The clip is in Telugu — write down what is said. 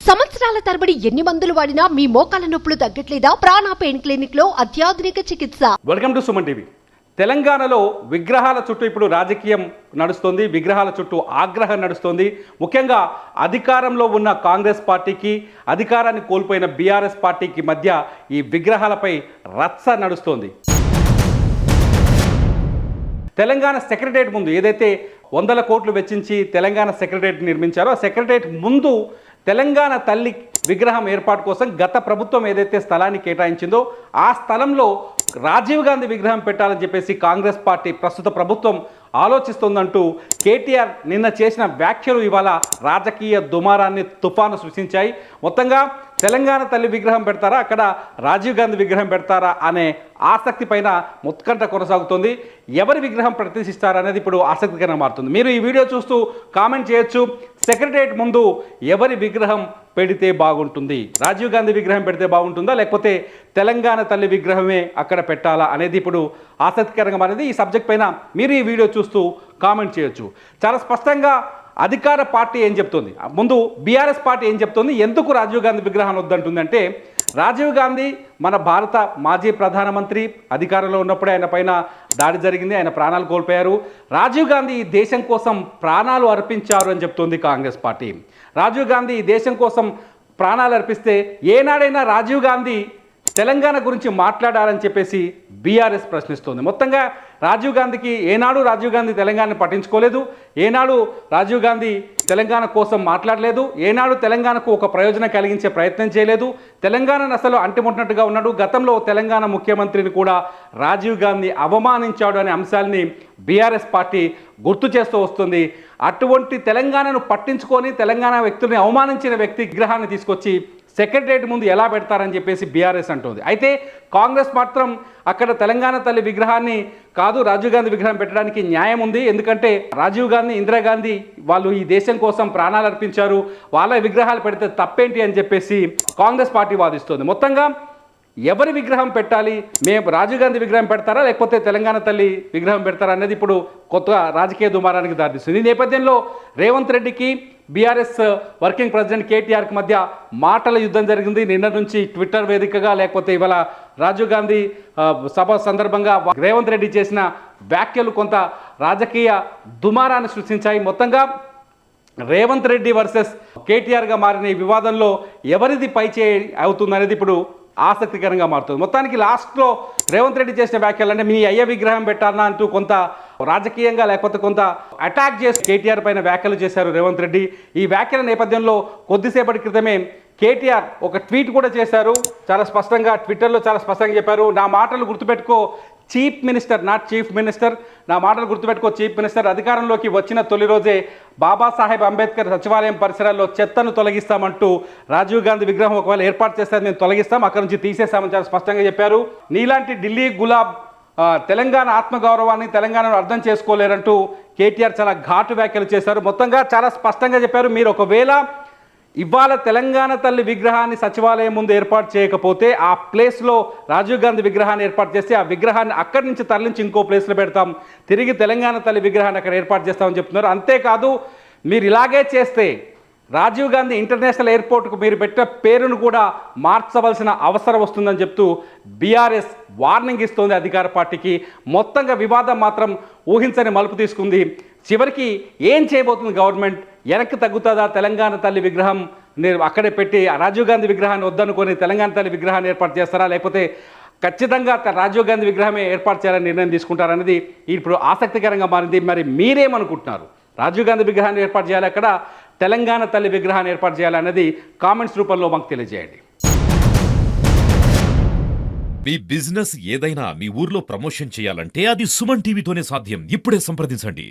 సంవత్సరాల తరబడి ఎన్ని మందులు వాడినా మీ మోకాల నొప్పులు తగ్గట్లేదా? ప్రాణ పెయిన్ క్లినిక్ లో అత్యాధునిక చికిత్స. Welcome to Suman TV. తెలంగాణలో విగ్రహాల చుట్టూ ఇప్పుడు రాజకీయం నడుస్తోంది. విగ్రహాల చుట్టూ ఆగ్రహం నడుస్తోంది. ముఖ్యంగా అధికారంలో ఉన్న కాంగ్రెస్ పార్టీకి, అధికారాన్ని కోల్పోయిన బీఆర్ఎస్ పార్టీకి మధ్య ఈ విగ్రహాలపై రచ్చ నడుస్తోంది. తెలంగాణ సెక్రటరియట్ ముందు ఏదైతే 100 కోట్లు వెచ్చించి తెలంగాణ సెక్రటరియట్ నిర్మించారో ఆ సెక్రటరియట్ ముందు తెలంగాణ తల్లి విగ్రహం ఏర్పాటు కోసం గత ప్రభుత్వం ఏదైతే స్థలాన్ని కేటాయించిందో ఆ స్థలంలో రాజీవ్ గాంధీ విగ్రహం పెట్టాలని చెప్పేసి కాంగ్రెస్ పార్టీ ప్రస్తుత ప్రభుత్వం ఆలోచిస్తోందంటూ కేటీఆర్ నిన్న చేసిన వ్యాఖ్యలు ఇవాళ రాజకీయ దుమారాన్ని తుఫాను సృష్టించాయి. మొత్తంగా తెలంగాణ తల్లి విగ్రహం పెడతారా, అక్కడ రాజీవ్ గాంధీ విగ్రహం పెడతారా అనే ఆసక్తి పైన ఉత్కంఠ కొనసాగుతుంది. ఎవరి విగ్రహం ప్రతిష్ఠిస్తారనేది ఇప్పుడు ఆసక్తికరంగా మారుతుంది. మీరు ఈ వీడియో చూస్తూ కామెంట్ చేయొచ్చు. సెక్రటరియట్ ముందు ఎవరి విగ్రహం పెడితే బాగుంటుంది? రాజీవ్ గాంధీ విగ్రహం పెడితే బాగుంటుందా, లేకపోతే తెలంగాణ తల్లి విగ్రహమే అక్కడ పెట్టాలా అనేది ఇప్పుడు ఆసక్తికరంగా మారింది. ఈ సబ్జెక్ట్ పైన మీరు ఈ వీడియో చూస్తూ కామెంట్ చేయొచ్చు. చాలా స్పష్టంగా అధికార పార్టీ ఏం చెప్తుంది, ముందు బీఆర్ఎస్ పార్టీ ఏం చెప్తుంది, ఎందుకు రాజీవ్ గాంధీ విగ్రహాన్ని వద్దంటుందంటే, రాజీవ్ గాంధీ మన భారత మాజీ ప్రధానమంత్రి, అధికారంలో ఉన్నప్పుడే ఆయన పైన దాడి జరిగింది, ఆయన ప్రాణాలు కోల్పోయారు. రాజీవ్ గాంధీ ఈ దేశం కోసం ప్రాణాలు అర్పించారు అని చెప్తుంది కాంగ్రెస్ పార్టీ. రాజీవ్ గాంధీ ఈ దేశం కోసం ప్రాణాలు అర్పిస్తే ఏనాడైనా రాజీవ్ గాంధీ తెలంగాణ గురించి మాట్లాడారని చెప్పేసి బీఆర్ఎస్ ప్రశ్నిస్తోంది. మొత్తంగా రాజీవ్ గాంధీకి ఏనాడు రాజీవ్ గాంధీ తెలంగాణను పట్టించుకోలేదు, ఏనాడు రాజీవ్ గాంధీ తెలంగాణ కోసం మాట్లాడలేదు, ఏనాడు తెలంగాణకు ఒక ప్రయోజనం కలిగించే ప్రయత్నం చేయలేదు. తెలంగాణను అసలు అంటిముట్టినట్టుగా ఉన్నాడు. గతంలో తెలంగాణ ముఖ్యమంత్రిని కూడా రాజీవ్ గాంధీ అవమానించాడు అనే అంశాన్ని బీఆర్ఎస్ పార్టీ గుర్తు చేస్తూ వస్తుంది. అటువంటి తెలంగాణను పట్టించుకొని తెలంగాణ వ్యక్తుల్ని అవమానించిన వ్యక్తి విగ్రహాన్ని తీసుకొచ్చి సెక్రటరియట్ ముందు ఎలా పెడతారని చెప్పేసి బీఆర్ఎస్ అంటుంది. అయితే కాంగ్రెస్ మాత్రం అక్కడ తెలంగాణ తల్లి విగ్రహాన్ని కాదు, రాజీవ్ గాంధీ విగ్రహం పెట్టడానికి న్యాయం ఉంది. ఎందుకంటే రాజీవ్ గాంధీ, ఇందిరాగాంధీ వాళ్ళు ఈ దేశం కోసం ప్రాణాలు అర్పించారు, వాళ్ళ విగ్రహాలు పెడితే తప్పేంటి అని చెప్పేసి కాంగ్రెస్ పార్టీ వాదిస్తుంది. మొత్తంగా ఎవరి విగ్రహం పెట్టాలి, మేము రాజీవ్ గాంధీ విగ్రహం పెడతారా లేకపోతే తెలంగాణ తల్లి విగ్రహం పెడతారా అనేది ఇప్పుడు కొత్త రాజకీయ దుమారానికి దారితీస్తుంది. ఈ నేపథ్యంలో రేవంత్ రెడ్డికి బీఆర్ఎస్ వర్కింగ్ ప్రెసిడెంట్ కేటీఆర్కి మధ్య మాటల యుద్ధం జరిగింది. నిన్న నుంచి ట్విట్టర్ వేదికగా, లేకపోతే ఇవాళ రాజీవ్ గాంధీ సభ సందర్భంగా రేవంత్ రెడ్డి చేసిన వ్యాఖ్యలు కొంత రాజకీయ దుమారాన్ని సృష్టించాయి. మొత్తంగా రేవంత్ రెడ్డి వర్సెస్ కేటీఆర్గా మారిన ఈ వివాదంలో ఎవరిది పైచేయి అవుతుందనేది ఇప్పుడు ఆసక్తికరంగా మారుతుంది. మొత్తానికి లాస్ట్లో రేవంత్ రెడ్డి చేసిన వ్యాఖ్యలు అంటే మీ అయ్య విగ్రహం పెట్టాలన్నా అంటూ కొంత రాజకీయంగా లేకపోతే కొంత అటాక్ చేసి కేటీఆర్ పైన వ్యాఖ్యలు చేశారు రేవంత్ రెడ్డి. ఈ వ్యాఖ్యల నేపథ్యంలో కొద్దిసేపటి క్రితమే కేటీఆర్ ఒక ట్వీట్ కూడా చేశారు. చాలా స్పష్టంగా ట్విట్టర్లో చాలా స్పష్టంగా చెప్పారు, నా మాటలు గుర్తుపెట్టుకో chief minister, not chief minister, నా మాటలు గుర్తుపెట్టుకో చీఫ్ మినిస్టర్. అధికారంలోకి వచ్చిన తొలి రోజే బాబాసాహెబ్ అంబేద్కర్ సచివాలయం పరిసరాల్లో చెత్తను తొలగిస్తామంటూ రాజీవ్ గాంధీ విగ్రహం ఒకవేళ ఏర్పాటు చేస్తే మేము తొలగిస్తాం, అక్కడి నుంచి తీసేస్తామని చాలా స్పష్టంగా చెప్పారు. నీలాంటి ఢిల్లీ గులాబ్ తెలంగాణ ఆత్మగౌరవాన్ని, తెలంగాణను అర్థం చేసుకోలేరంటూ కేటీఆర్ చాలా ఘాటు వ్యాఖ్యలు చేశారు. మొత్తంగా చాలా స్పష్టంగా చెప్పారు, మీరు ఒకవేళ ఇవాళ తెలంగాణ తల్లి విగ్రహాన్ని సచివాలయం ముందు ఏర్పాటు చేయకపోతే ఆ ప్లేస్లో రాజీవ్ గాంధీ విగ్రహాన్ని ఏర్పాటు చేస్తే ఆ విగ్రహాన్ని అక్కడి నుంచి తరలించి ఇంకో ప్లేస్లో పెడతాం, తిరిగి తెలంగాణ తల్లి విగ్రహాన్ని అక్కడ ఏర్పాటు చేస్తామని చెప్తున్నారు. అంతేకాదు మీరు ఇలాగే చేస్తే రాజీవ్ గాంధీ ఇంటర్నేషనల్ ఎయిర్పోర్ట్కు మీరు పెట్టిన పేరును కూడా మార్చవలసిన అవసరం వస్తుందని చెప్తూ బీఆర్ఎస్ వార్నింగ్ ఇస్తోంది అధికార పార్టీకి. మొత్తంగా వివాదం మాత్రం ఊహించని మలుపు తీసుకుంది. చివరికి ఏం చేయబోతుంది గవర్నమెంట్? వెనక్కి తగ్గుతుందా? తెలంగాణ తల్లి విగ్రహం అక్కడే పెట్టి రాజీవ్ గాంధీ విగ్రహాన్ని వద్దనుకొని తెలంగాణ తల్లి విగ్రహాన్ని ఏర్పాటు చేస్తారా, లేకపోతే ఖచ్చితంగా రాజీవ్ గాంధీ విగ్రహమే ఏర్పాటు చేయాలని నిర్ణయం తీసుకుంటారనేది ఇప్పుడు ఆసక్తికరంగా మారింది. మరి మీరేమనుకుంటున్నారు? రాజీవ్ గాంధీ విగ్రహాన్ని ఏర్పాటు చేయాలి, అక్కడ తెలంగాణ తల్లి విగ్రహాన్ని ఏర్పాటు చేయాలనేది కామెంట్స్ రూపంలో మాకు తెలియజేయండి. మీ బిజినెస్ ఏదైనా మీ ఊర్లో ప్రమోషన్ చేయాలంటే అది సుమన్ టీవీతోనే సాధ్యం. ఇప్పుడే సంప్రదించండి.